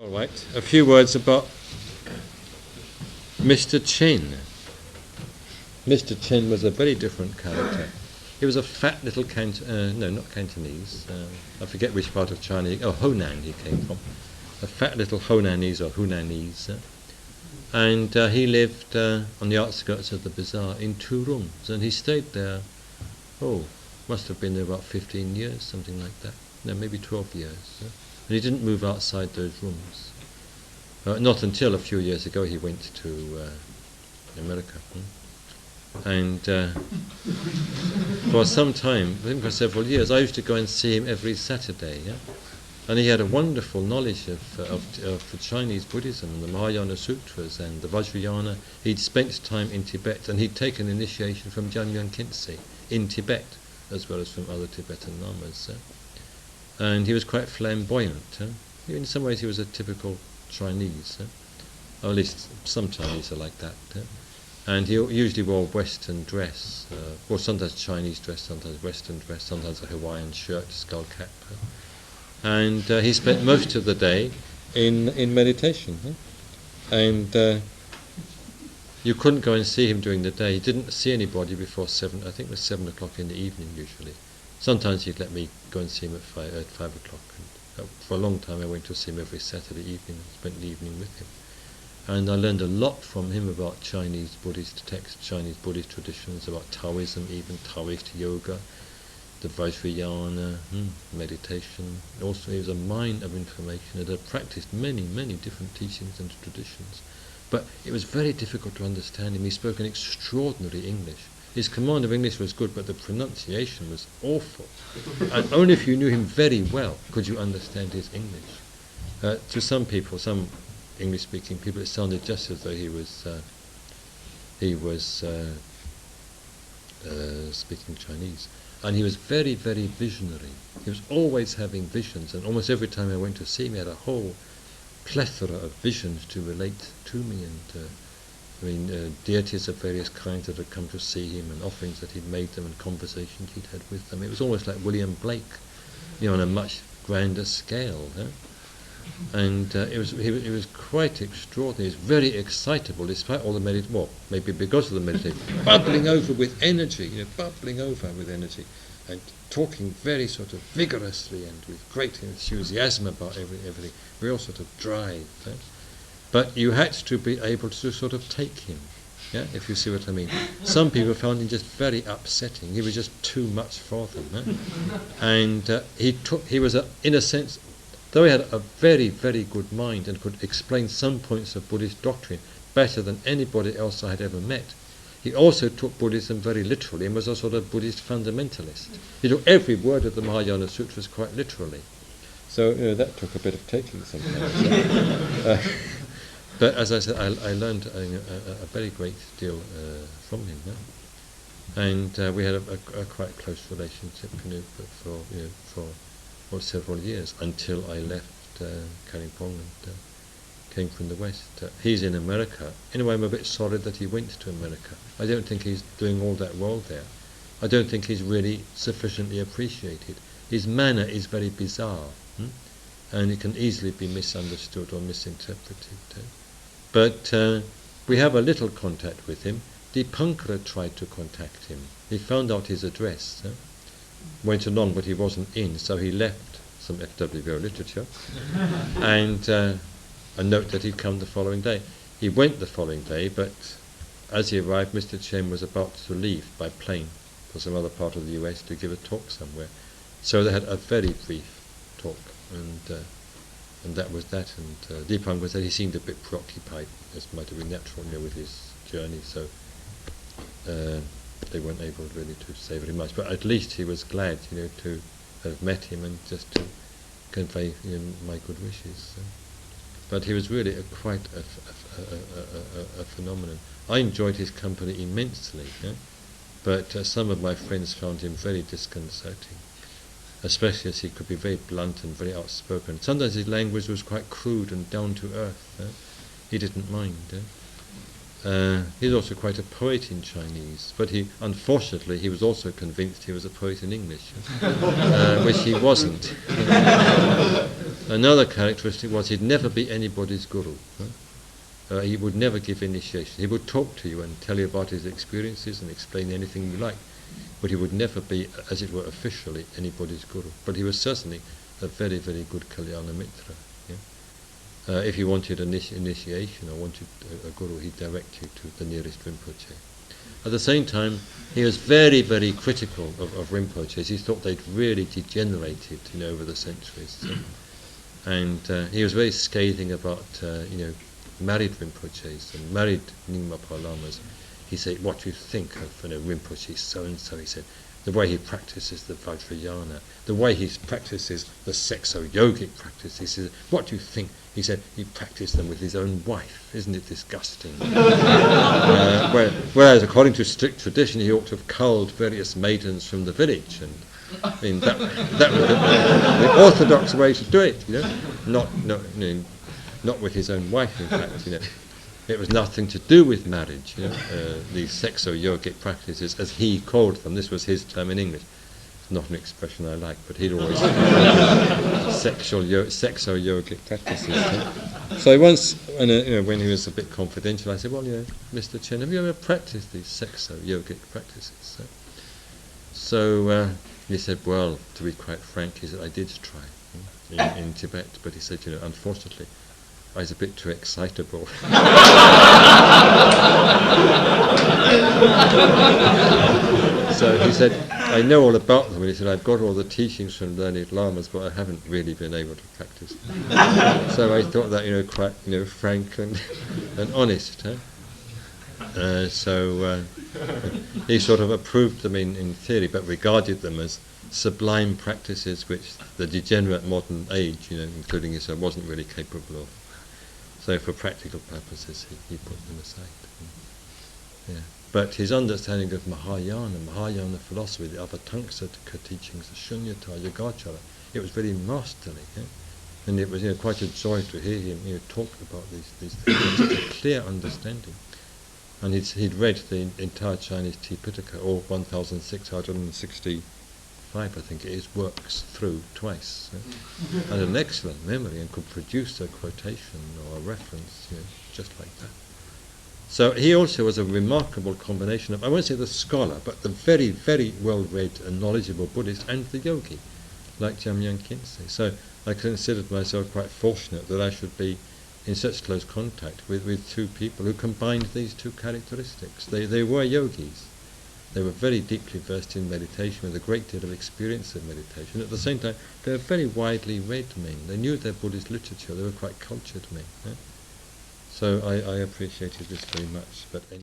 All right, a few words about Mr Chen. Mr Chen was a very different character. He was a fat little not Cantonese, I forget which part of China, Honan he came from. A fat little Honanese or Hunanese. And he lived on the outskirts of the bazaar in 2 rooms, and he stayed there, must have been there about 15 years, something like that. No, maybe 12 years. And he didn't move outside those rooms. Not until a few years ago he went to America. And for some time, I think for several years, I used to go and see him every Saturday. Yeah? And he had a wonderful knowledge of the Chinese Buddhism and the Mahayana Sutras and the Vajrayana. He'd spent time in Tibet, and he'd taken initiation from Jamyang Khyentse in Tibet, as well as from other Tibetan lamas. And he was quite flamboyant. In some ways he was a typical Chinese, or at least some Chinese are like that. And he usually wore Western dress, or sometimes Chinese dress, sometimes Western dress, sometimes a Hawaiian shirt, skull cap. And he spent most of the day in meditation. And you couldn't go and see him during the day. He didn't see anybody before 7, I think it was 7 o'clock in the evening usually. Sometimes he'd let me go and see him at 5 o'clock. And for a long time I went to see him every Saturday evening and spent the evening with him. And I learned a lot from him about Chinese Buddhist texts, Chinese Buddhist traditions, about Taoism, even Taoist yoga, the Vajrayana, meditation. Also, he was a mine of information and had practiced many, many different teachings and traditions. But it was very difficult to understand him. He spoke an extraordinary English. His command of English was good, but the pronunciation was awful. And only if you knew him very well could you understand his English. To some people, some English-speaking people, it sounded just as though he was speaking Chinese. And he was very, very visionary. He was always having visions, and almost every time I went to see him, he had a whole plethora of visions to relate to me. And deities of various kinds that had come to see him, and offerings that he'd made them, and conversations he'd had with them. It was almost like William Blake, on a much grander scale. And he was quite extraordinary. He was very excitable, despite all the meditation. Well, maybe because of the meditation, bubbling over with energy, and talking very sort of vigorously and with great enthusiasm about everything, real sort of drive. But you had to be able to sort of take him, if you see what I mean. Some people found him just very upsetting. He was just too much for them. And he was, in a sense, though he had a very, very good mind and could explain some points of Buddhist doctrine better than anybody else I had ever met, he also took Buddhism very literally and was a sort of Buddhist fundamentalist. He took every word of the Mahayana Sutras quite literally. So that took a bit of taking sometimes. But as I said, I learned a very great deal from him. And we had a quite close relationship for several years, until I left Kalimpong and came from the West. He's in America. In a way, I'm a bit sorry that he went to America. I don't think he's doing all that well there. I don't think he's really sufficiently appreciated. His manner is very bizarre, and it can easily be misunderstood or misinterpreted. But we have a little contact with him. Dipankara tried to contact him. He found out his address. Went along, but he wasn't in, so he left some FWO literature and a note that he'd come the following day. He went the following day, but as he arrived, Mr Chen was about to leave by plane for some other part of the US to give a talk somewhere. So they had a very brief talk, and that was that. And Deepak was that he seemed a bit preoccupied, as might have been natural, with his journey. So they weren't able really to say very much, but at least he was glad, to have met him and just to convey my good wishes. But he was really quite a phenomenon. I enjoyed his company immensely, but some of my friends found him very disconcerting, especially as he could be very blunt and very outspoken. Sometimes his language was quite crude and down to earth. He didn't mind. He's also quite a poet in Chinese, but unfortunately he was also convinced he was a poet in English, which he wasn't. Another characteristic was he'd never be anybody's guru. He would never give initiation. He would talk to you and tell you about his experiences and explain anything you like, but he would never be, as it were, officially anybody's guru. But he was certainly a very, very good Kalyana Mitra. Yeah? If you wanted initiation or wanted a guru, he'd direct you to the nearest Rinpoche. At the same time, he was very, very critical of Rinpoches. He thought they'd really degenerated, over the centuries. And he was very scathing about, married Rinpoches and married Nyingma Lamas. He said, what do you think of Rinpoche so-and-so? He said, the way he practices the Vajrayana, the way he practices the sexo-yogic practice. He said, what do you think? He said, he practiced them with his own wife. Isn't it disgusting? Whereas, according to strict tradition, he ought to have culled various maidens from the village. And I mean, that was the orthodox way to do it, not with his own wife, in fact, It was nothing to do with marriage, these sexo-yogic practices, as he called them. This was his term in English. It's not an expression I like, but he'd always sexo-yogic practices. So once, when he was a bit confidential, I said, well, Mr Chen, have you ever practiced these sexo-yogic practices? So he said, well, to be quite frank, he said, I did try in Tibet, but he said, unfortunately, I was a bit too excitable. So he said, I know all about them. And he said, I've got all the teachings from learned lamas, but I haven't really been able to practice them. So I thought that, quite, frank and honest. So he sort of approved them in theory, but regarded them as sublime practices which the degenerate modern age, including himself, wasn't really capable of. So for practical purposes, he put them aside. Yeah. But his understanding of Mahayana philosophy, the Avatamsaka teachings, the Shunyata, Yogacara, it was very masterly. Yeah? And it was quite a joy to hear him talk about these things. Such a clear understanding. And he'd read the entire Chinese Tipitaka, all 1,665, I think it is, works through twice. Yeah? And an excellent memory, and could produce a quotation or a reference, just like that. So he also was a remarkable combination of, I won't say the scholar, but the very, very well-read and knowledgeable Buddhist and the yogi, like Jamyang Khyentse. So I considered myself quite fortunate that I should be in such close contact with two people who combined these two characteristics. They were yogis. They were very deeply versed in meditation with a great deal of experience of meditation. At the same time, they were very widely read men. They knew their Buddhist literature. They were quite cultured men. Yeah? So I appreciated this very much. But